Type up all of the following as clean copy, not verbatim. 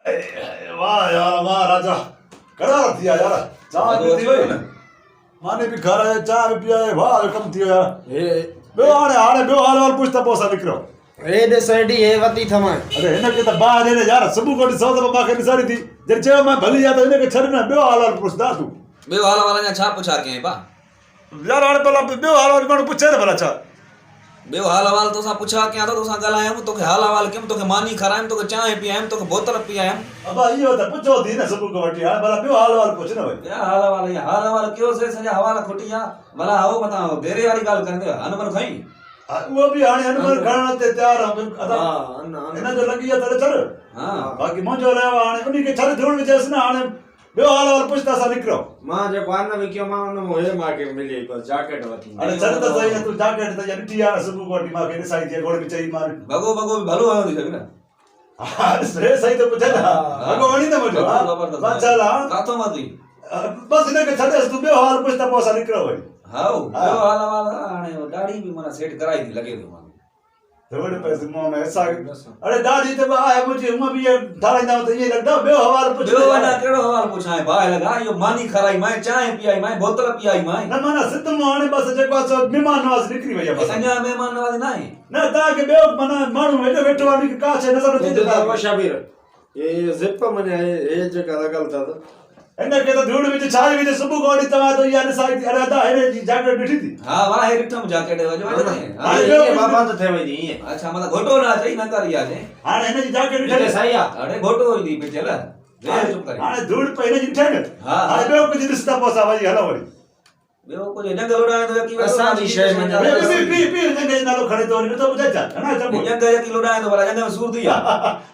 वाह यार वाह राजा कड़ा दिया यार चाय पीती हुई माने भी घर है चाय भी पिया है वाह कम थियो यार ए बे आने बे हाल वाल पूछता पोसा निकरो ए दे सैडी ए वती थमा अरे हिन के त बा दे यार सबु को सौ दफा बाके निसारी थी जर चे मैं भली या तो इने के छरना बे हाल वाल पूछदा तू बे हाल वाला ने छा पुछा के बा यार हाल पला बे हाल वाल मानु पूछे रे भला छा बे हाल वाल तो सा पुछा के तो सा गलायम तो के हाल वाल केम तो के मानी खरायम तो के चाय पियायम तो के बोतल पियायम अब इयो त पूछो दी ना सबु को वटी हां भला बे हाल वाल पूछ ना भाई या हाल वाल क्यों से सजा हवाला खुटिया भला आओ बताओ देरे वाली गाल करने हनुमान खाई वो भी हाने हनुमान खाना ते तैयार हम अदा हां ना इना जो लगी है तले चल हां बाकी मोजो लेवा हाने उनी के छर धूड़ में जैसे ना हाने बे हाल वाल पूछता सा निकरो मां जे पान में क्यों मां न मोहे माके मिली पर जैकेट वती अरे चल तो सही है तू जैकेट तो यानी टिया सबु को वटी मां के निसाई थी गोड़ में चई मार भगो भलो आयो दिख ना हां सही तो पूछे ना भगो वणी तो मुझे बस चल हां कातो माती बस इने के छड़े तू बे हाल पूछता पोसा निकरो भाई हाउ बे हाल वाल आने दाढ़ी भी मना सेट कराई थी लगे तो थोड़े पैसे मुंह में ऐसा अरे दाढ़ी तो आया मुझे मुंह भी ये धारना तो ये लगता बे हवाल पूछ बे वाला केड़ो हवाल पूछाए भाई लगा यो मानी खराई मैं चाय पियाई मैं बोतल पियाई मैं न माना सिद्ध माने बस जे को मेहमान नवाज निकरी भैया बस अन्या मेहमान नवाज नहीं ना ता के बे मना मानू हेडे वेठो वाली के का छे नजर तो देता दा शबीर ये जिप मने ए जे का गलता तो इने के तो धूड़ में छाई में सुबह गोड़ी तवा तो यार साइड अरे दा है जैकेट बैठी थी हां वाह है रिठम जैकेट वजो हां ये बाबा तो थे वही नहीं अच्छा मतलब घोटो ना चाहिए ना कर यार हां इने जैकेट ये बैठी सही आ अरे घोटो होई दी पे चला ले चुप कर हां धूड़ पे इने जिठे ने हां बे कुछ रिश्ता पोसा भाई हला वरी बे को जंगल उड़ाए तो की असा जी शय में पी जंगल नालो खड़े तो तो बुझा जा ना सब जंगल की उड़ाए तो वाला जंगल में सूर दिया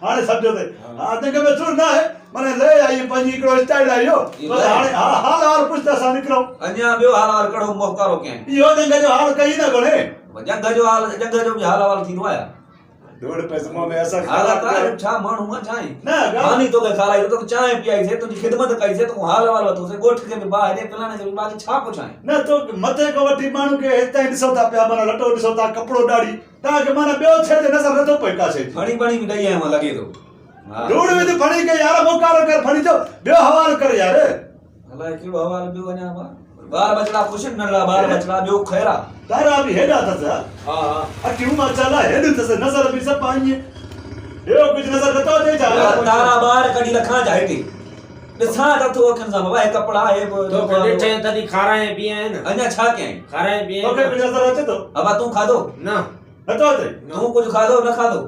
हां समझो ते हां जंगल में सूर ना है मने ले आई पंजी को स्टाइल आयो बस हां हाल हाल पूछता सा निकरो अन्या बे हाल हाल कड़ो मोकारो के यो जंगल जो हाल कही ना गणे जंगल जो हाल हाल थी आया दौड़ पैसे में ऐसा हाल का छा मानू मा चाय ना पानी तो के खालाई तो चाय पियाई से तुझी खिदमत कई से तो हाल वाला तो से गोठ के बाहर फलाने के बाकी छा पुछाए ना तो मथे को वठी मानू के हेता दिसोता पे माना लटो दिसोता कपड़ो दाढ़ी ता के माना बेओ छे नजर न तो पैका से फणी बणी भी दई है लगे तो दौड़ में तो फणी के यार मोकारो कर फणी तो बेओ हवाल कर यार अल्लाह केड़ो हवाल बियो वना बार बचड़ा पुछन नला बार बचड़ा बियो खैरा तारा भी हेडा था हां हां क्यों मा चला हेड तसे नजर भी सब पानी बेओ कुछ नजर न तो दे जा तारा बार कडी रखा जाए थी दिसा त तो अखन सा बाबा कपड़ा है तो ॾिठे तॾहिं खाराए पिए न अन्या छा के खाराए पिए तो के नजर अचे तो अब तू खादो न न तो अचे तू कुछ खादो न खादो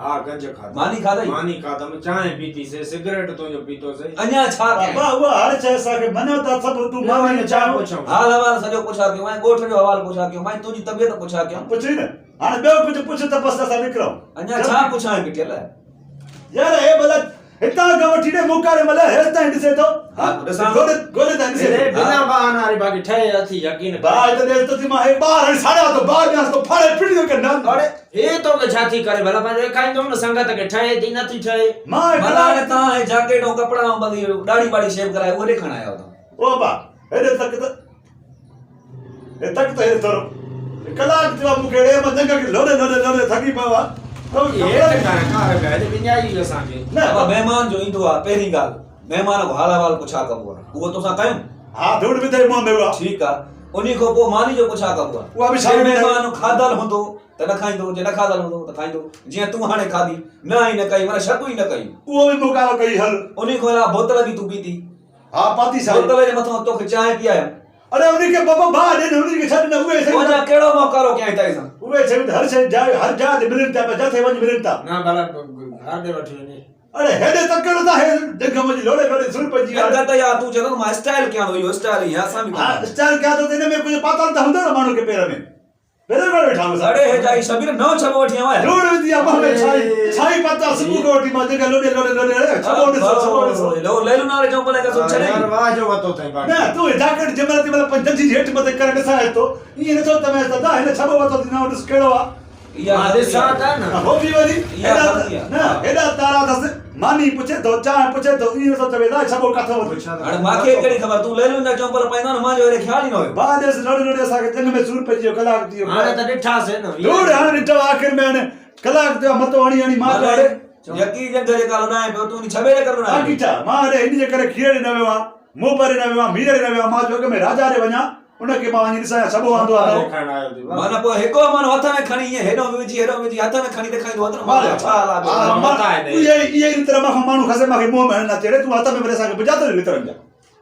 हां गंज खादा मानी खादई मानी खादा में चाय पीती से सिगरेट तो जो पीतो से अन्या छा के बाबा वो हर छे सा के मनो तो सब तू मावे ने चाय चाहो पूछो हाल हवाल सजो पुछा के मैं गोठ जो हवाल पुछा के मैं तुजी तबियत पुछा के पूछी ना हां बेओ कुछ पूछ तो बस सा निकरो अन्या छा पुछाए बिटेला यार ए भला इतना गवठी ने मुकारे मले हेता इंड से तो हां गोले गोले दन से ए बिना बहाना रे बाकी ठे अथी यकीन बाय तो दे तो ती एक बार हर साड़ा तो बार में तो फाड़े पिड़ी के ना अरे ए तो के छाती करे भला पर खाई तुम न संगत के ठे दी नथी ठे मां भला ता है जैकेट और कपड़ा बदी दाढ़ी बाड़ी शेव कराए वो देखण आया तो ओ बा हेरे तक तो हे तोरो कलाक तो मुकेड़े मजंग के लोडे लोडे लोडे थकी पावा तो ये कार गए बिन्याई जो सांगे ना अब मेहमान जो इंदो आ पहली गाल मेहमान को हाल हवाल पुछा कबो वो तो सा कयो हां धूड़ में तेरे मुंह में हुआ ठीक आ उन्हीं को पो मानी जो पुछा कबो वो अभी शाम में मेहमान खादल होंदो त न खाइंदो जे न खादल होंदो त खाइंदो जे तू हाने खादी न ही न कई माने शतु ही न कई वो भी मुकालो कई हल उन्हीं को बोतल भी तू पीती हां पाती सा बोतल जे मथो तो चाय पियाया अरे उन्हीं के बाबा बा दे उन्हीं के छड न हुए से वो जा केड़ो मौकारो के आइता सा हुए से हर से हर जा दे मिलता पे जाते वंज मिलता ना भला घर दे बैठे ने अरे हेडे तकड़ो ता है जगह में लोड़े लोड़े सुन पंजी अंदर त या तू चलो मा स्टाइल क्या हो यो स्टाइल यहां सा भी हां स्टाइल क्या तो देने में कुछ पता तो ਹੁੰਦਾ ना मानो के पैर में पैर में बैठा हूं अरे हे जाई सबीर नौ छबो उठिया हुआ जोड़ में दिया बाबे छाई पता सबू को उठी मां जगह लोड़े लोड़े लोड़े छबो लो ले लो नारे जो बोले का सुन चले यार वाह जो बतो थे बाकी ना तू जैकेट जमरती मतलब पंजजी हेठ मत कर के सा है तो ये न तो तमे दा है छबो बतो ना उस केड़ो या आदेशा था ना हो भी वाली ना एडा तारा दस मानी पूछे तो चाहे पूछे तो ये तो तबे दा छबो कथो अरे माखे केड़ी खबर तू ले लू ना चंपल पैना न माजो रे ख्याल ही न होय बाद से लोड़े लोड़े सा के जंग में सुर पे जियो कलाक दियो हां त डिठा से न दूर हां निटो आखिर में ने कलाक दियो मतो हणी हणी मार गाड़े यकी जंग जे कालो ना पे तू नी छबे कर ना कीचा मां रे इन जे करे खीर न वेवा मो पर न वेवा मीर न वेवा मां जो के में राजा रे वणा उनके मां वणी ॾिसां सब वांदो आ खाना आयो थी माना पो हिको मन हथ में खणी ये हेडो विजी हथ में खणी देखाई हथ में मार छा ला मता है ये तरह मां मानू खसे मां मुंह में न चढ़े तू हथ में मेरे साके बजाते लितरन जा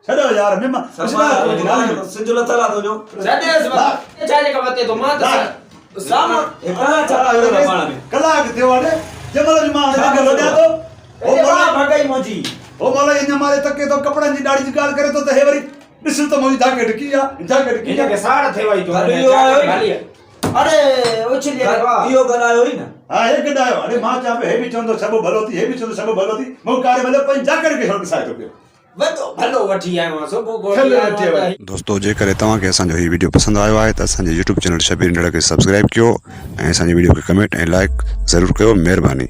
छड़ो यार मेमा सिंजुल थला तो जो सदेस चाचे का बते तो मां तो सामा एकला छा पाण में कलाक थियो आने जमल मां ने लड्या तो ओ मां भगाई मोजी ओ माला इन मारे तके तो कपड़न जी दाढ़ी जी कार करे तो हे वरी ॾिस त मुंहिंजी जैकेट कीअं इनके साड़ थे भाई तो अरे उछल इहो गलायो ही ना हा हे गडायो अरे मां चा पे हे भी चंदो सब भलो थी हे भी चंदो सब भलो थी मो कारे भले पई जैकेट के छोड़ साए तो पियो वतो भलो वठी आयो सो गोली आयो दोस्तों जेकर तव्हांखे असांजो हीउ वीडियो पसंदि आयो आहे त असांजे यूट्यूब चैनल शबीर नंढड़ खे सब्सक्राइब कयो ऐं असांजे वीडियो खे कमेंट ऐं लाइक ज़रूरु कयो महिरबानी।